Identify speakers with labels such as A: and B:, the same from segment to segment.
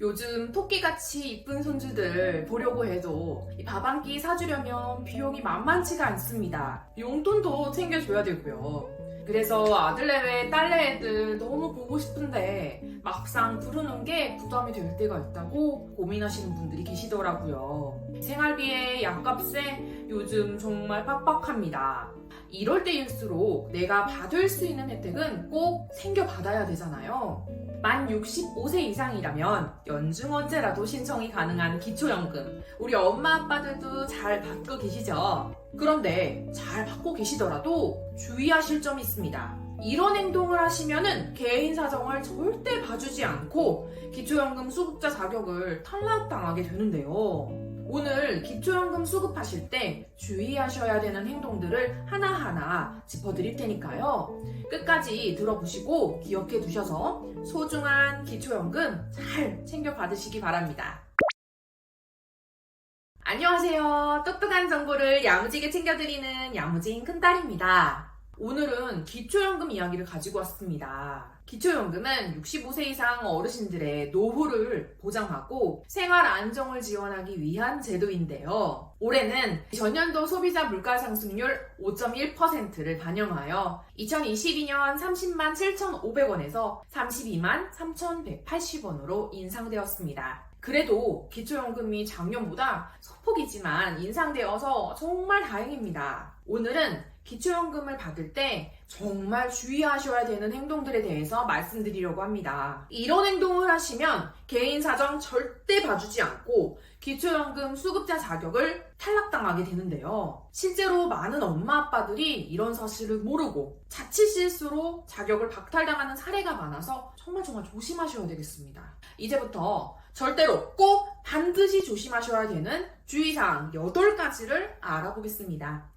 A: 요즘 토끼같이 이쁜 손주들 보려고 해도 이 밥 한 끼 사주려면 비용이 만만치가 않습니다. 용돈도 챙겨줘야 되고요. 그래서 아들 내외, 딸 내외들 너무 보고 싶은데 막상 부르는 게 부담이 될 때가 있다고 고민하시는 분들이 계시더라고요. 생활비에 약값에 요즘 정말 빡빡합니다. 이럴 때일수록 내가 받을 수 있는 혜택은 꼭 챙겨받아야 되잖아요. 만 65세 이상이라면 연중언제라도 신청이 가능한 기초연금, 우리 엄마 아빠들도 잘 받고 계시죠? 그런데 잘 받고 계시더라도 주의하실 점이 있습니다. 이런 행동을 하시면은 개인 사정을 절대 봐주지 않고 기초연금 수급자 자격을 탈락당하게 되는데요. 오늘 기초연금 수급하실 때 주의하셔야 되는 행동들을 하나하나 짚어드릴 테니까요. 끝까지 들어보시고 기억해 두셔서 소중한 기초연금 잘 챙겨 받으시기 바랍니다. 안녕하세요. 똑똑한 정보를 야무지게 챙겨드리는 야무진 큰딸입니다. 오늘은 기초연금 이야기를 가지고 왔습니다. 기초연금은 65세 이상 어르신들의 노후를 보장하고 생활 안정을 지원하기 위한 제도인데요. 올해는 전년도 소비자 물가 상승률 5.1%를 반영하여 2022년 30만 7,500원에서 32만 3,180원으로 인상되었습니다. 그래도 기초연금이 작년보다 소폭이지만 인상되어서 정말 다행입니다. 오늘은 기초연금을 받을 때 정말 주의하셔야 되는 행동들에 대해서 말씀드리려고 합니다. 이런 행동을 하시면 개인 사정 절대 봐주지 않고 기초연금 수급자 자격을 탈락당하게 되는데요. 실제로 많은 엄마 아빠들이 이런 사실을 모르고 자칫 실수로 자격을 박탈당하는 사례가 많아서 정말 조심하셔야 되겠습니다. 이제부터 절대로 꼭 반드시 조심하셔야 되는 주의사항 8가지를 알아보겠습니다.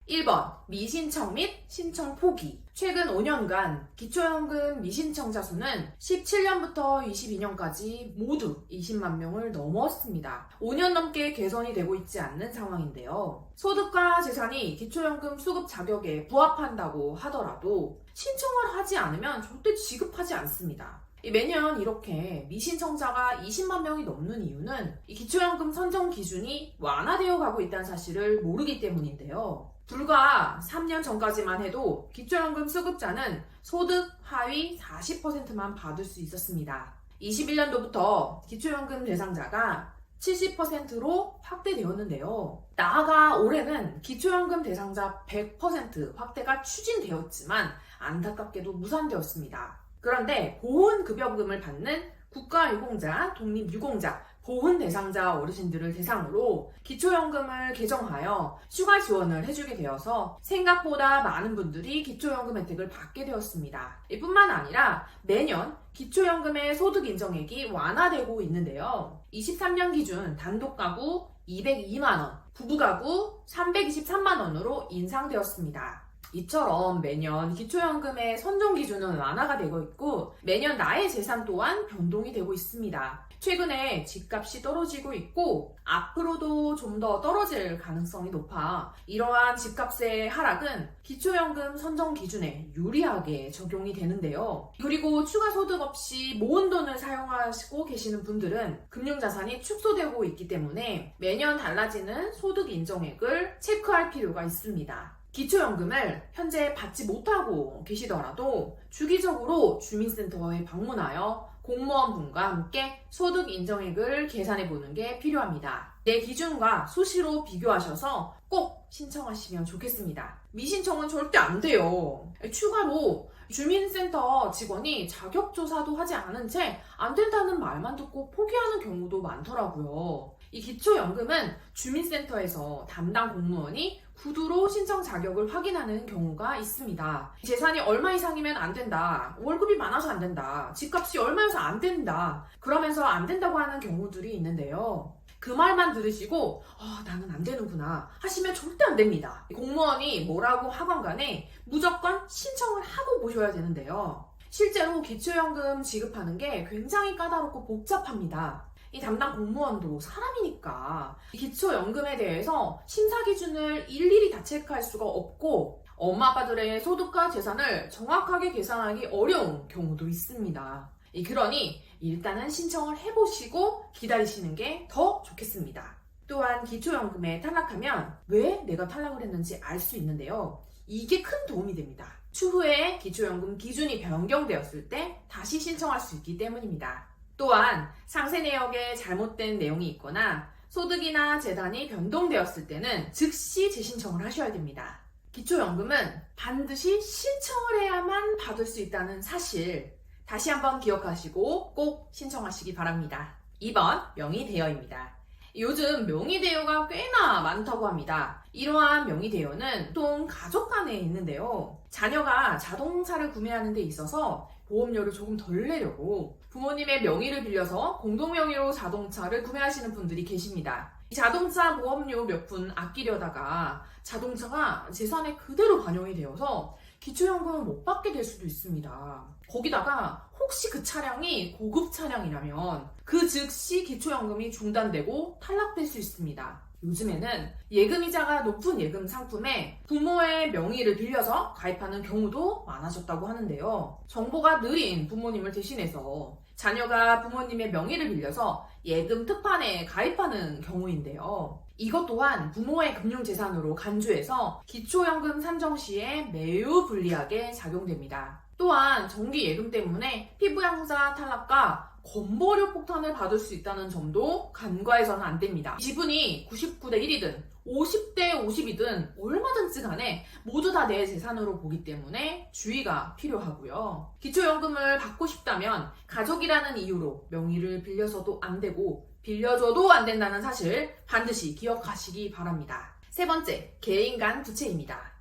A: 1번, 미신청 및 신청 포기. 최근 5년간 기초연금 미신청자 수는 17년부터 22년까지 모두 20만 명을 넘었습니다. 5년 넘게 개선이 되고 있지 않는 상황인데요. 소득과 재산이 기초연금 수급 자격에 부합한다고 하더라도 신청을 하지 않으면 절대 지급하지 않습니다. 매년 이렇게 미신청자가 20만 명이 넘는 이유는 이 기초연금 선정 기준이 완화되어 가고 있다는 사실을 모르기 때문인데요. 불과 3년 전까지만 해도 기초연금 수급자는 소득 하위 40%만 받을 수 있었습니다. 21년도부터 기초연금 대상자가 70%로 확대되었는데요. 나아가 올해는 기초연금 대상자 100% 확대가 추진되었지만 안타깝게도 무산되었습니다. 그런데 보훈급여금을 받는 국가유공자, 독립유공자, 보훈 대상자 어르신들을 대상으로 기초연금을 개정하여 추가 지원을 해주게 되어서 생각보다 많은 분들이 기초연금 혜택을 받게 되었습니다. 이뿐만 아니라 매년 기초연금의 소득 인정액이 완화되고 있는데요. 23년 기준 단독가구 202만원, 부부가구 323만원으로 인상되었습니다. 이처럼 매년 기초연금의 선정 기준은 완화가 되고 있고 매년 나의 재산 또한 변동이 되고 있습니다. 최근에 집값이 떨어지고 있고 앞으로도 좀 더 떨어질 가능성이 높아 이러한 집값의 하락은 기초연금 선정 기준에 유리하게 적용이 되는데요. 그리고 추가 소득 없이 모은 돈을 사용하시고 계시는 분들은 금융자산이 축소되고 있기 때문에 매년 달라지는 소득 인정액을 체크할 필요가 있습니다. 기초연금을 현재 받지 못하고 계시더라도 주기적으로 주민센터에 방문하여 공무원분과 함께 소득 인정액을 계산해보는 게 필요합니다. 내 기준과 수시로 비교하셔서 꼭 신청하시면 좋겠습니다. 미신청은 절대 안 돼요. 추가로 주민센터 직원이 자격조사도 하지 않은 채 안 된다는 말만 듣고 포기하는 경우도 많더라고요. 이 기초연금은 주민센터에서 담당 공무원이 구두로 신청 자격을 확인하는 경우가 있습니다. 재산이 얼마 이상이면 안 된다. 월급이 많아서 안 된다. 집값이 얼마여서 안 된다. 그러면서 안 된다고 하는 경우들이 있는데요. 그 말만 들으시고 나는 안 되는구나 하시면 절대 안 됩니다. 공무원이 뭐라고 하건 간에 무조건 신청을 하고 보셔야 되는데요. 실제로 기초연금 지급하는 게 굉장히 까다롭고 복잡합니다. 이 담당 공무원도 사람이니까 기초연금에 대해서 심사 기준을 일일이 다 체크할 수가 없고 엄마 아빠들의 소득과 재산을 정확하게 계산하기 어려운 경우도 있습니다. 그러니 일단은 신청을 해보시고 기다리시는 게 더 좋겠습니다. 또한 기초연금에 탈락하면 왜 내가 탈락을 했는지 알 수 있는데요. 이게 큰 도움이 됩니다. 추후에 기초연금 기준이 변경되었을 때 다시 신청할 수 있기 때문입니다. 또한 상세 내역에 잘못된 내용이 있거나 소득이나 재산이 변동되었을 때는 즉시 재신청을 하셔야 됩니다. 기초연금은 반드시 신청을 해야만 받을 수 있다는 사실 다시 한번 기억하시고 꼭 신청하시기 바랍니다. 2번 명의대여입니다. 요즘 명의대여가 꽤나 많다고 합니다. 이러한 명의대여는 보통 가족 간에 있는데요. 자녀가 자동차를 구매하는 데 있어서 보험료를 조금 덜 내려고 부모님의 명의를 빌려서 공동명의로 자동차를 구매하시는 분들이 계십니다. 이 자동차 보험료 몇 푼 아끼려다가 자동차가 재산에 그대로 반영이 되어서 기초연금을 못 받게 될 수도 있습니다. 거기다가 혹시 그 차량이 고급 차량이라면 그 즉시 기초연금이 중단되고 탈락될 수 있습니다. 요즘에는 예금이자가 높은 예금 상품에 부모의 명의를 빌려서 가입하는 경우도 많아졌다고 하는데요. 정보가 느린 부모님을 대신해서 자녀가 부모님의 명의를 빌려서 예금 특판에 가입하는 경우인데요. 이것 또한 부모의 금융재산으로 간주해서 기초연금 산정 시에 매우 불리하게 작용됩니다. 또한 정기예금 때문에 피부양자 탈락과 건보료 폭탄을 받을 수 있다는 점도 간과해서는 안 됩니다. 지분이 99대 1이든 50대 50이든 얼마든지 간에 모두 다 내 재산으로 보기 때문에 주의가 필요하고요. 기초연금을 받고 싶다면 가족이라는 이유로 명의를 빌려서도 안 되고 빌려줘도 안 된다는 사실 반드시 기억하시기 바랍니다. 세 번째, 개인 간 부채입니다.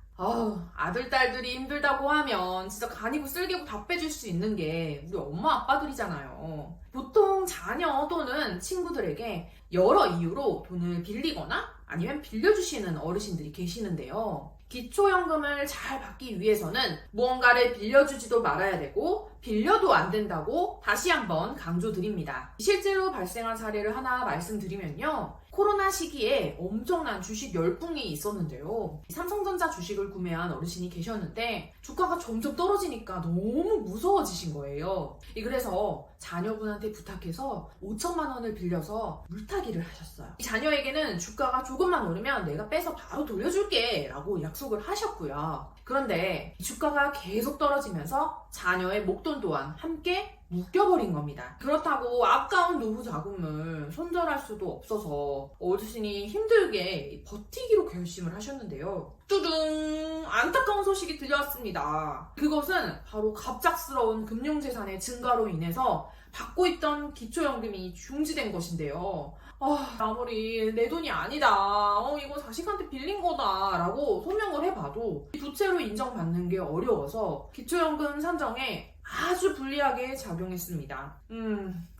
A: 아들, 딸들이 힘들다고 하면 진짜 간이고 쓸개고 다 빼줄 수 있는 게 우리 엄마 아빠들이잖아요. 보통 자녀 또는 친구들에게 여러 이유로 돈을 빌리거나 아니면 빌려주시는 어르신들이 계시는데요. 기초연금을 잘 받기 위해서는 무언가를 빌려주지도 말아야 되고 빌려도 안 된다고 다시 한번 강조드립니다. 실제로 발생한 사례를 하나 말씀드리면요. 코로나 시기에 엄청난 주식 열풍이 있었는데요. 삼성전자 주식을 구매한 어르신이 계셨는데 주가가 점점 떨어지니까 너무 무서워지신 거예요. 그래서 자녀분한테 부탁해서 5천만 원을 빌려서 물타기를 하셨어요. 자녀에게는 주가가 조금만 오르면 내가 빼서 바로 돌려줄게 라고 약속을 하셨고요. 그런데 주가가 계속 떨어지면서 자녀의 목돈 또한 함께 묶여버린 겁니다. 그렇다고 아까운 노후 자금을 손절할 수도 없어서 어르신이 힘들게 버티기로 결심을 하셨는데요. 뚜둥! 안타까운 소식이 들려왔습니다. 그것은 바로 갑작스러운 금융재산의 증가로 인해서 받고 있던 기초연금이 중지된 것인데요. 아무리 내 돈이 아니다. 이거 자식한테 빌린 거다. 라고 소명을 해봐도 부채로 인정받는 게 어려워서 기초연금 산정에 아주 불리하게 작용했습니다.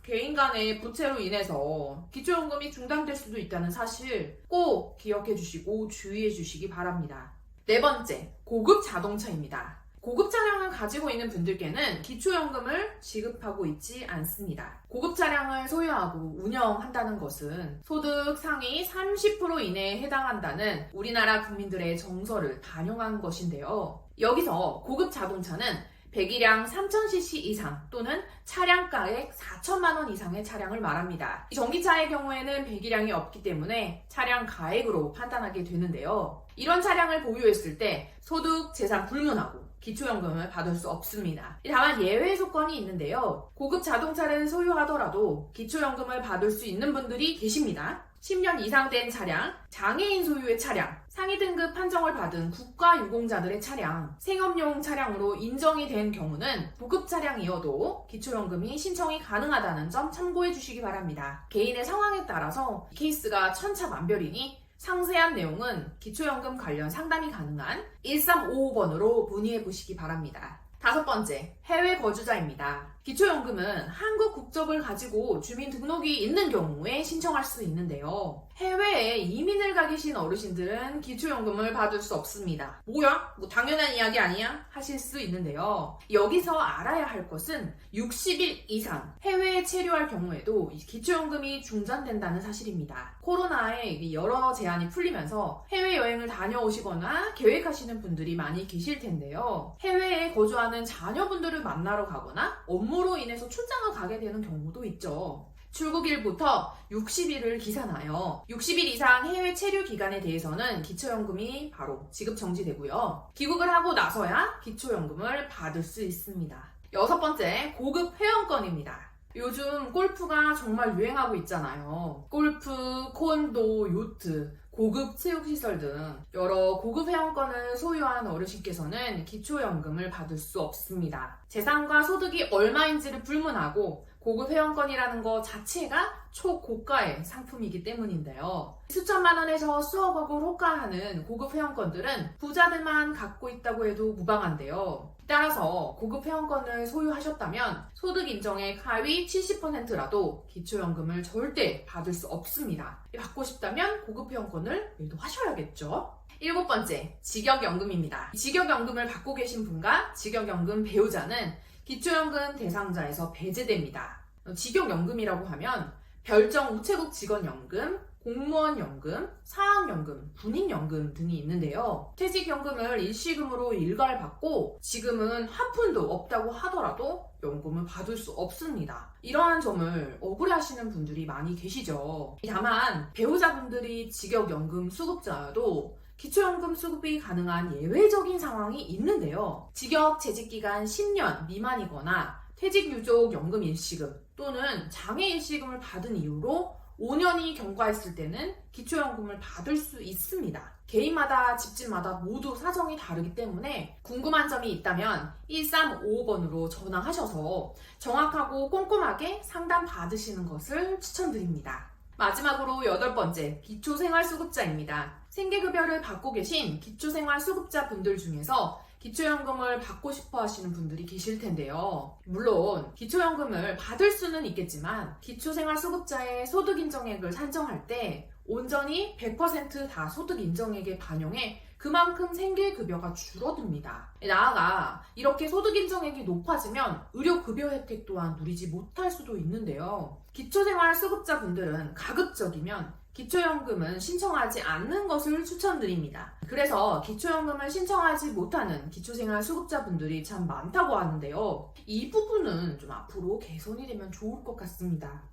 A: 개인 간의 부채로 인해서 기초연금이 중단될 수도 있다는 사실 꼭 기억해 주시고 주의해 주시기 바랍니다. 네 번째, 고급 자동차입니다. 고급 차량을 가지고 있는 분들께는 기초연금을 지급하고 있지 않습니다. 고급 차량을 소유하고 운영한다는 것은 소득 상위 30% 이내에 해당한다는 우리나라 국민들의 정서를 반영한 것인데요. 여기서 고급 자동차는 배기량 3000cc 이상 또는 차량가액 4천만 원 이상의 차량을 말합니다. 전기차의 경우에는 배기량이 없기 때문에 차량 가액으로 판단하게 되는데요. 이런 차량을 보유했을 때 소득, 재산 불문하고 기초연금을 받을 수 없습니다. 다만 예외 조건이 있는데요. 고급 자동차를 소유하더라도 기초연금을 받을 수 있는 분들이 계십니다. 10년 이상 된 차량, 장애인 소유의 차량, 상위 등급 판정을 받은 국가유공자들의 차량, 생업용 차량으로 인정이 된 경우는 고급 차량이어도 기초연금이 신청이 가능하다는 점 참고해 주시기 바랍니다. 개인의 상황에 따라서 케이스가 천차만별이니 상세한 내용은 기초연금 관련 상담이 가능한 1355번으로 문의해 보시기 바랍니다. 다섯 번째, 해외 거주자입니다. 기초연금은 한국 국적을 가지고 주민등록이 있는 경우에 신청할 수 있는데요. 해외에 이민을 가 계신 어르신들은 기초연금을 받을 수 없습니다. 뭐야? 당연한 이야기 아니야? 하실 수 있는데요. 여기서 알아야 할 것은 60일 이상 해외에 체류할 경우에도 이 기초연금이 중단된다는 사실입니다. 코로나에 여러 제한이 풀리면서 해외여행을 다녀오시거나 계획하시는 분들이 많이 계실 텐데요. 해외에 거주하는 자녀분들을 만나러 가거나 업무로 인해서 출장을 가게 되는 경우도 있죠. 출국일부터 60일을 기산하여 60일 이상 해외 체류 기간에 대해서는 기초연금이 바로 지급 정지되고요. 귀국을 하고 나서야 기초연금을 받을 수 있습니다. 여섯 번째, 고급 회원권입니다. 요즘 골프가 정말 유행하고 있잖아요. 골프, 콘도, 요트, 고급 체육시설 등 여러 고급 회원권을 소유한 어르신께서는 기초연금을 받을 수 없습니다. 재산과 소득이 얼마인지를 불문하고 고급 회원권이라는 것 자체가 초고가의 상품이기 때문인데요. 수천만 원에서 수억억을 호가하는 고급 회원권들은 부자들만 갖고 있다고 해도 무방한데요. 따라서 고급 회원권을 소유하셨다면 소득 인정액 하위 70%라도 기초연금을 절대 받을 수 없습니다. 받고 싶다면 고급 회원권을 매도하셔야겠죠. 일곱 번째, 직역연금입니다. 직역연금을 받고 계신 분과 직역연금 배우자는 기초연금 대상자에서 배제됩니다. 직역연금이라고 하면 별정 우체국 직원연금, 공무원연금, 사학연금, 군인연금 등이 있는데요. 퇴직연금을 일시금으로 일괄 받고 지금은 한 푼도 없다고 하더라도 연금을 받을 수 없습니다. 이러한 점을 억울해하시는 분들이 많이 계시죠. 다만 배우자분들이 직역연금 수급자여도 기초연금 수급이 가능한 예외적인 상황이 있는데요. 직역 재직기간 10년 미만이거나 퇴직유족 연금 일시금 또는 장애 일시금을 받은 이후로 5년이 경과했을 때는 기초연금을 받을 수 있습니다. 개인마다 집집마다 모두 사정이 다르기 때문에 궁금한 점이 있다면 1355번으로 전화하셔서 정확하고 꼼꼼하게 상담 받으시는 것을 추천드립니다. 마지막으로 여덟 번째, 기초생활수급자입니다. 생계급여를 받고 계신 기초생활수급자 분들 중에서 기초연금을 받고 싶어 하시는 분들이 계실 텐데요. 물론 기초연금을 받을 수는 있겠지만 기초생활수급자의 소득인정액을 산정할 때 온전히 100% 다 소득인정액에 반영해 그만큼 생계급여가 줄어듭니다. 나아가 이렇게 소득인정액이 높아지면 의료급여 혜택 또한 누리지 못할 수도 있는데요. 기초생활수급자분들은 가급적이면 기초연금은 신청하지 않는 것을 추천드립니다. 그래서 기초연금을 신청하지 못하는 기초생활수급자분들이 참 많다고 하는데요. 이 부분은 좀 앞으로 개선이 되면 좋을 것 같습니다.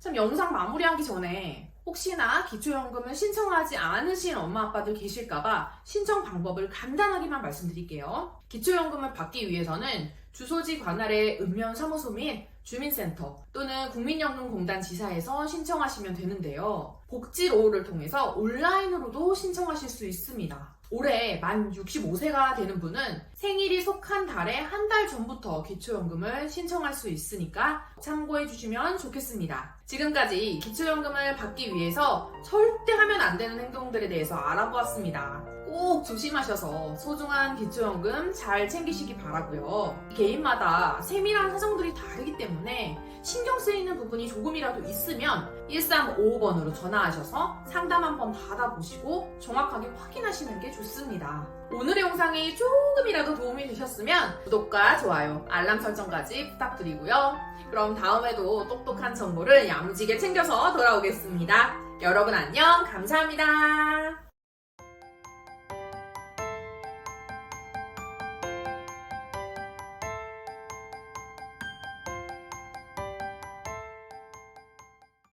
A: 참 영상 마무리하기 전에 혹시나 기초연금을 신청하지 않으신 엄마 아빠들 계실까봐 신청 방법을 간단하게만 말씀드릴게요. 기초연금을 받기 위해서는 주소지 관할의 읍면사무소 및 주민센터 또는 국민연금공단 지사에서 신청하시면 되는데요. 복지로우를 통해서 온라인으로도 신청하실 수 있습니다. 올해 만 65세가 되는 분은 생일이 속한 달에 한 달 전부터 기초연금을 신청할 수 있으니까 참고해 주시면 좋겠습니다. 지금까지 기초연금을 받기 위해서 절대 하면 안 되는 행동들에 대해서 알아보았습니다. 꼭 조심하셔서 소중한 기초연금 잘 챙기시기 바라고요. 개인마다 세밀한 사정들이 다르기 때문에 신경 쓰이는 부분이 조금이라도 있으면 1355번으로 전화하셔서 상담 한번 받아보시고 정확하게 확인하시는 게 좋습니다. 오늘의 영상이 조금이라도 도움이 되셨으면 구독과 좋아요, 알람 설정까지 부탁드리고요. 그럼 다음에도 똑똑한 정보를 야무지게 챙겨서 돌아오겠습니다. 여러분 안녕, 감사합니다.